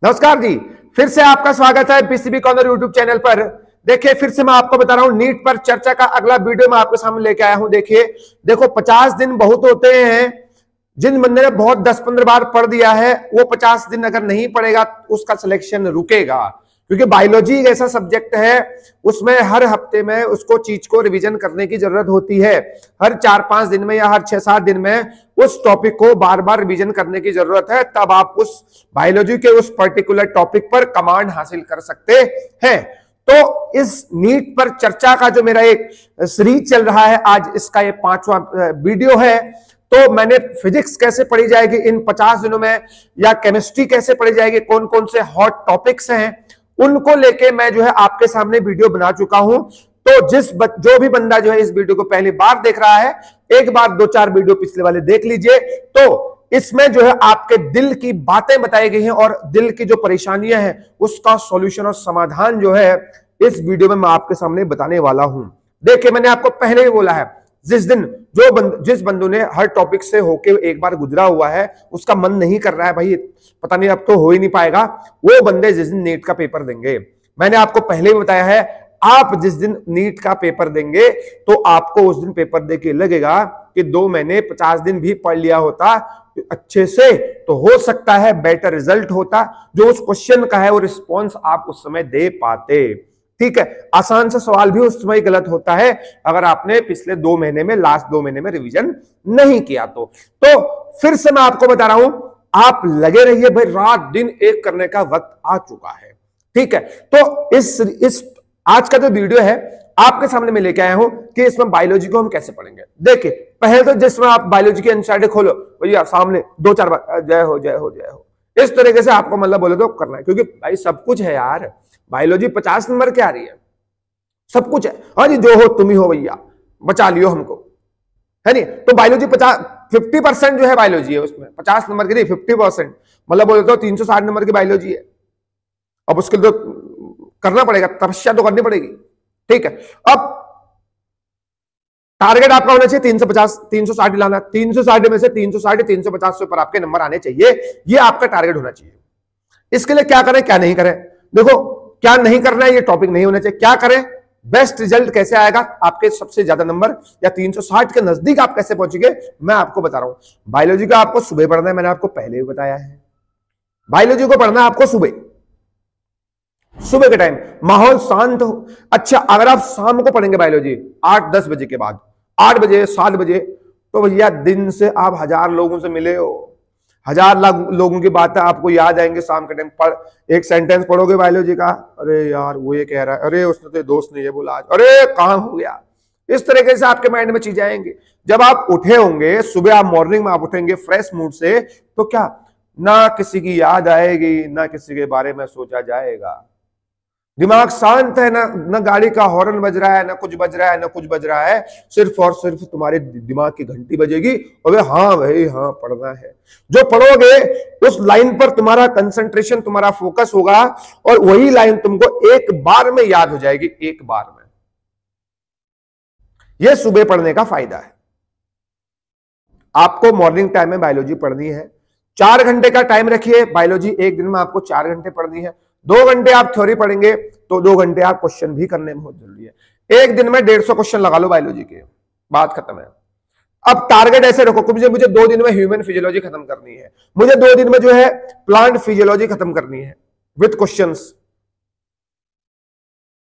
नमस्कार जी, फिर से आपका स्वागत है पीसीबी कॉर्नर यूट्यूब चैनल पर। देखिए, फिर से मैं आपको बता रहा हूं नीट पर चर्चा का अगला वीडियो मैं आपके सामने लेके आया हूं। देखिए, देखो 50 दिन बहुत होते हैं। जिन बंदे ने बहुत 10-15 बार पढ़ दिया है वो 50 दिन अगर नहीं पढ़ेगा उसका सिलेक्शन रुकेगा, क्योंकि बायोलॉजी एक ऐसा सब्जेक्ट है उसमें हर हफ्ते में उसको चीज को रिवीजन करने की जरूरत होती है। हर 4-5 दिन में या हर 6-7 दिन में उस टॉपिक को बार बार रिवीजन करने की जरूरत है, तब आप उस बायोलॉजी के उस पर्टिकुलर टॉपिक पर कमांड हासिल कर सकते हैं। तो इस नीट पर चर्चा का जो मेरा एक सीरीज चल रहा है, आज इसका ये 5वां वीडियो है। तो मैंने फिजिक्स कैसे पढ़ी जाएगी इन 50 दिनों में, या केमिस्ट्री कैसे पढ़ी जाएगी, कौन कौन से हॉट टॉपिक्स हैं, उनको लेके मैं जो है आपके सामने वीडियो बना चुका हूं। तो जो भी बंदा जो है इस वीडियो को पहली बार देख रहा है, एक बार 2-4 वीडियो पिछले वाले देख लीजिए। तो इसमें जो है आपके दिल की बातें बताई गई हैं और दिल की जो परेशानियां हैं उसका सॉल्यूशन और समाधान जो है इस वीडियो में मैं आपके सामने बताने वाला हूं। देखिए, मैंने आपको पहले ही बोला है, जिस बंदों ने हर टॉपिक से होके एक बार गुजरा हुआ है, उसका मन नहीं कर रहा है भाई पता नहीं अब तो हो ही नहीं पाएगा, वो बंदे जिस दिन नीट का पेपर देंगे, मैंने आपको पहले ही बताया है, आप जिस दिन नीट का पेपर देंगे तो आपको उस दिन पेपर देके लगेगा कि 2 महीने 50 दिन भी पढ़ लिया होता अच्छे से तो हो सकता है बेटर रिजल्ट होता, जो उस क्वेश्चन का है वो रिस्पॉन्स आप उस समय दे पाते। ठीक है, आसान सा सवाल भी उस समय गलत होता है अगर आपने पिछले 2 महीने में, लास्ट 2 महीने में रिवीजन नहीं किया तो फिर से मैं आपको बता रहा हूं, आप लगे रहिए भाई, रात दिन एक करने का वक्त आ चुका है। ठीक है, तो इस आज का जो वीडियो है आपके सामने मैं लेके आया हूं कि इसमें बायोलॉजी को हम कैसे पढ़ेंगे। देखिए, पहले तो जिसमें आप बायोलॉजी की एनसीईआरटी खोलो, भैया सामने 2-4 बार जय हो जय हो जय हो, इस तरीके से आपको मतलब बोले तो करना है, क्योंकि भाई सब कुछ है यार, बायोलॉजी 50 नंबर की आ रही है, सब कुछ है। हाँ जी, जो हो तुम ही हो भैया, बचा लियो हमको, है नहीं? तो बायोलॉजी 50% जो है बायोलॉजी है, उसमें 50 नंबर की नहीं 50%, मतलब बोले तो 360 नंबर की बायोलॉजी है। अब उसके लिए तो करना पड़ेगा, तपस्या तो करनी पड़ेगी। ठीक है, अब टारगेट आपका होना चाहिए 350 360 लाना, 360 में से 360 350 से ऊपर आपके नंबर आने चाहिए, ये आपका टारगेट होना चाहिए। इसके लिए क्या करें क्या नहीं करें, देखो क्या नहीं करना है, ये टॉपिक नहीं होना चाहिए। क्या करें, बेस्ट रिजल्ट कैसे आएगा, आपके सबसे ज्यादा नंबर या 360 के नजदीक आप कैसे पहुंचेंगे, मैं आपको बता रहा हूं। बायोलॉजी का आपको सुबह पढ़ना है, मैंने आपको पहले भी बताया है, बायोलॉजी को पढ़ना है आपको सुबह के टाइम, माहौल शांत हो। अच्छा, अगर आप शाम को पढ़ेंगे बायोलॉजी 8-10 बजे के बाद, 8 बजे 7 बजे, तो भैया दिन से आप 1000 लोगों से मिले हो, 1000 लाख लोगों की बातें आपको याद आएंगे। शाम के टाइम पढ़, एक सेंटेंस पढ़ोगे बायोलॉजी का, अरे यार वो ये कह रहा है, अरे उसने तो दोस्त ने ये बोला आज, अरे कहां हो गया, इस तरीके से आपके माइंड में चीजें आएंगी। जब आप उठे होंगे सुबह, आप मॉर्निंग में आप उठेंगे फ्रेश मूड से, तो क्या ना किसी की याद आएगी, ना किसी के बारे में सोचा जाएगा, दिमाग शांत है, ना गाड़ी का हॉर्न बज रहा है, ना कुछ बज रहा है, ना कुछ बज रहा है, सिर्फ और सिर्फ तुम्हारे दिमाग की घंटी बजेगी और हाँ भाई हाँ पढ़ना है। जो पढ़ोगे उस लाइन पर तुम्हारा कंसंट्रेशन, तुम्हारा फोकस होगा और वही लाइन तुमको एक बार में याद हो जाएगी, एक बार में। यह सुबह पढ़ने का फायदा है। आपको मॉर्निंग टाइम में बायोलॉजी पढ़नी है, 4 घंटे का टाइम रखिए, बायोलॉजी एक दिन में आपको 4 घंटे पढ़नी है। 2 घंटे आप थ्योरी पढ़ेंगे तो 2 घंटे आप क्वेश्चन भी करने में बहुत जरूरी है। एक दिन में 150 क्वेश्चन लगा लो बायोलॉजी के, बात खत्म है। अब टारगेट ऐसे रखो कि मुझे 2 दिन में ह्यूमन फिजियोलॉजी खत्म करनी है, मुझे 2 दिन में जो है प्लांट फिजियोलॉजी खत्म करनी है विद क्वेश्चंस।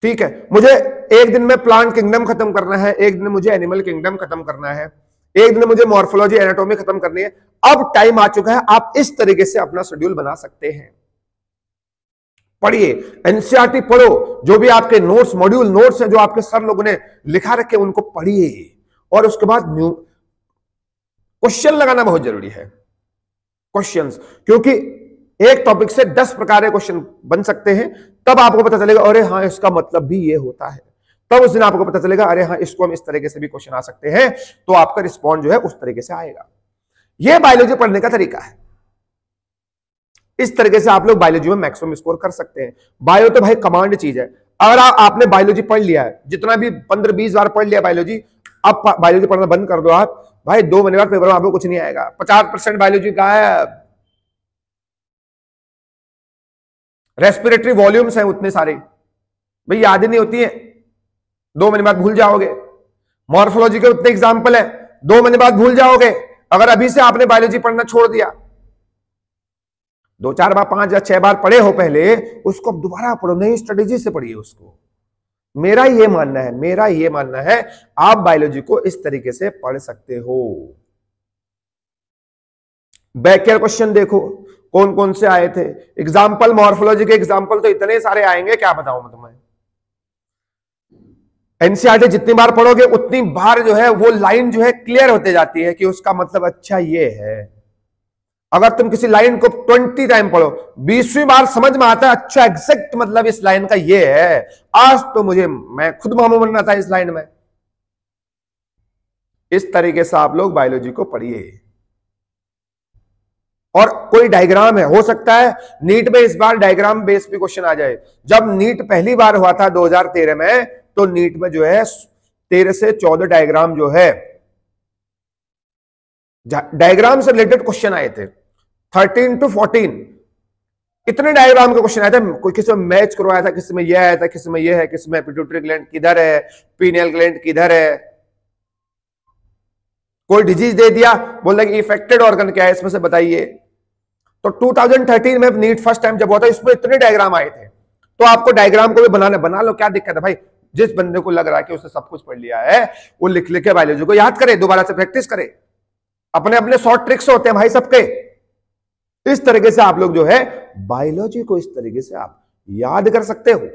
ठीक है, मुझे एक दिन में प्लांट किंगडम खत्म करना है, एक दिन में मुझे एनिमल किंगडम खत्म करना है, एक दिन में मुझे मॉर्फोलॉजी एनाटॉमी खत्म करनी है। अब टाइम आ चुका है, आप इस तरीके से अपना शेड्यूल बना सकते हैं। पढ़िए, एनसीईआरटी पढ़ो, जो भी आपके नोट्स, मॉड्यूल नोट्स हैं जो आपके सर लोगों ने लिखा रखे उनको पढ़िए, और उसके बाद न्यू क्वेश्चन लगाना बहुत जरूरी है। क्वेश्चंस, क्योंकि एक टॉपिक से 10 प्रकार के क्वेश्चन बन सकते हैं, तब आपको पता चलेगा अरे हाँ इसका मतलब भी ये होता है, तब उस दिन आपको पता चलेगा अरे हाँ इसको हम इस तरीके से भी क्वेश्चन आ सकते हैं, तो आपका रिस्पॉन्स जो है उस तरीके से आएगा। यह बायोलॉजी पढ़ने का तरीका है। इस तरीके से आप लोग बायोलॉजी में मैक्सिमम स्कोर कर सकते हैं। बायो तो भाई कमांड चीज है। अगर आपने बायोलॉजी पढ़ लिया है, जितना भी 15-20 बार पढ़ लिया बायोलॉजी, अब बायोलॉजी पढ़ना बंद कर दो आप, भाई 2 महीने बाद पेपर में आपको कुछ नहीं आएगा, 50% बायोलॉजी का है। रेस्पिरेटरी वॉल्यूम्स हैं उतने सारे, भाई याद ही नहीं होती है, 2 महीने बाद भूल जाओगे। मॉर्फोलॉजी के उतने एग्जाम्पल है, 2 महीने बाद भूल जाओगे। अगर अभी से आपने बायोलॉजी पढ़ना छोड़ दिया, 2-4 बार 5 या 6 बार पढ़े हो पहले, उसको अब दोबारा पढ़ो, नई स्ट्रेटेजी से पढ़िए उसको। मेरा ये मानना है आप बायोलॉजी को इस तरीके से पढ़ सकते हो। बैककेयर क्वेश्चन देखो कौन कौन से आए थे, एग्जाम्पल मॉर्फोलॉजी के एग्जाम्पल तो इतने सारे आएंगे, क्या बताऊं मैं तुम्हें। एनसीईआरटी जितनी बार पढ़ोगे उतनी बार जो है वो लाइन जो है क्लियर होते जाती है कि उसका मतलब अच्छा ये है। अगर तुम किसी लाइन को 20 टाइम पढ़ो, 20वीं बार समझ में आता है अच्छा एग्जैक्ट मतलब इस लाइन का ये है, आज तो मैं खुद मामू बनना था इस लाइन में। इस तरीके से आप लोग बायोलॉजी को पढ़िए। और कोई डायग्राम है, हो सकता है नीट में इस बार डायग्राम बेस पे क्वेश्चन आ जाए। जब नीट पहली बार हुआ था 2013 में, तो नीट में जो है 13 से 14 डायग्राम जो है डायग्राम से रिलेटेड क्वेश्चन आए थे, 13 to 14 इतने डायग्राम के क्वेश्चन आए थे। कोई किसी में मैच करवाया था, किसी में यह आया था, किसी में यह है, किसी में पिट्यूटरी ग्लैंड किधर है, पीनियल ग्लैंड किधर है। कोई डिजीज दे दिया, बोल कि इफेक्टेड ऑर्गन क्या है इसमें से बताइए। तो 2013 में नीट फर्स्ट टाइम जब हुआ था, इसमें इतने डायग्राम आए थे। तो आपको डायग्राम को भी बना लो, क्या दिक्कत है भाई। जिस बंदे को लग रहा है कि उसने सब कुछ पढ़ लिया है, वो लिख के बायोलॉजी को याद करे, दोबारा से प्रैक्टिस करे। अपने अपने शॉर्ट ट्रिक्स होते हैं भाई सबके। इस तरीके से आप लोग जो है बायोलॉजी को इस तरीके से आप याद कर सकते हो।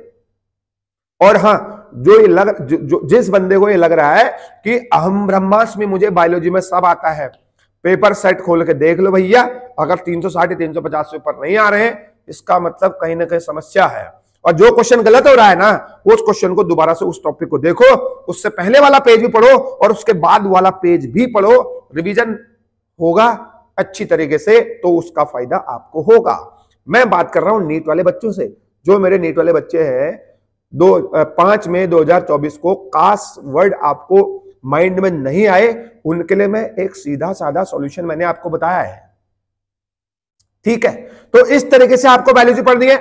और हां, जिस बंदे को ये लग रहा है कि अहम ब्रह्मास्मि मुझे बायोलॉजी में सब आता है, पेपर सेट खोल के देख लो भैया। अगर 360 350 से ऊपर नहीं आ रहे हैं, इसका मतलब कहीं ना कहीं समस्या है। और जो क्वेश्चन गलत हो रहा है ना, उस क्वेश्चन को दोबारा से उस टॉपिक को देखो, उससे पहले वाला पेज भी पढ़ो और उसके बाद वाला पेज भी पढ़ो। रिवीजन होगा अच्छी तरीके से तो उसका फायदा आपको होगा। मैं बात कर रहा हूं नीट वाले बच्चों से। जो मेरे नीट वाले बच्चे हैं 5 मई 2024 को काश वर्ड आपको माइंड में नहीं आए, उनके लिए मैं एक सीधा साधा सॉल्यूशन मैंने आपको बताया है। ठीक है, तो इस तरीके से आपको बायोलॉजी पढ़नी है।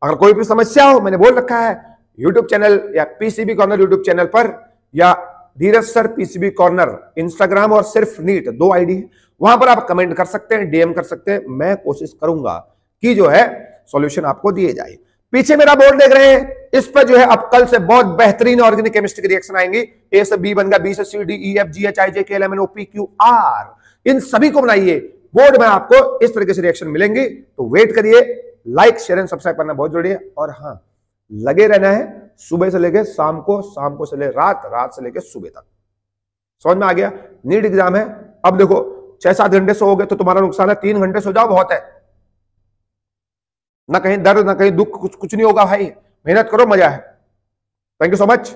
अगर कोई भी समस्या हो, मैंने बोल रखा है यूट्यूब चैनल या पीसीबी कॉर्नर यूट्यूब चैनल पर, या धीरज सर पीसीबी कॉर्नर इंस्टाग्राम और सिर्फ नीट 2 आईडी है, वहां पर आप कमेंट कर सकते हैं, डीएम कर सकते हैं। मैं कोशिश करूंगा कि जो है सॉल्यूशन आपको दिए जाए। पीछे मेरा बोर्ड देख रहे हैं, इस पर जो है अब कल से बहुत बेहतरीन ऑर्गेनिक केमिस्ट्री की रिएक्शन आएंगी। ए से बी बन गया, बी से C D E F G H I J K L M N O P Q R, इन सभी को बनाइए। बोर्ड में आपको इस तरीके से रिएक्शन मिलेंगी, तो वेट करिए। लाइक शेयर एंड सब्सक्राइब करना बहुत जरूरी है। और हाँ, लगे रहना है सुबह से लेकर शाम को से ले रात से लेकर सुबह तक। समझ में आ गया? नीट एग्जाम है। अब देखो 6-7 घंटे सोओगे तो तुम्हारा नुकसान है, 3 घंटे सो जाओ बहुत है। ना कहीं दर्द ना कहीं दुख, कुछ नहीं होगा भाई। मेहनत करो, मजा है। Thank you so much.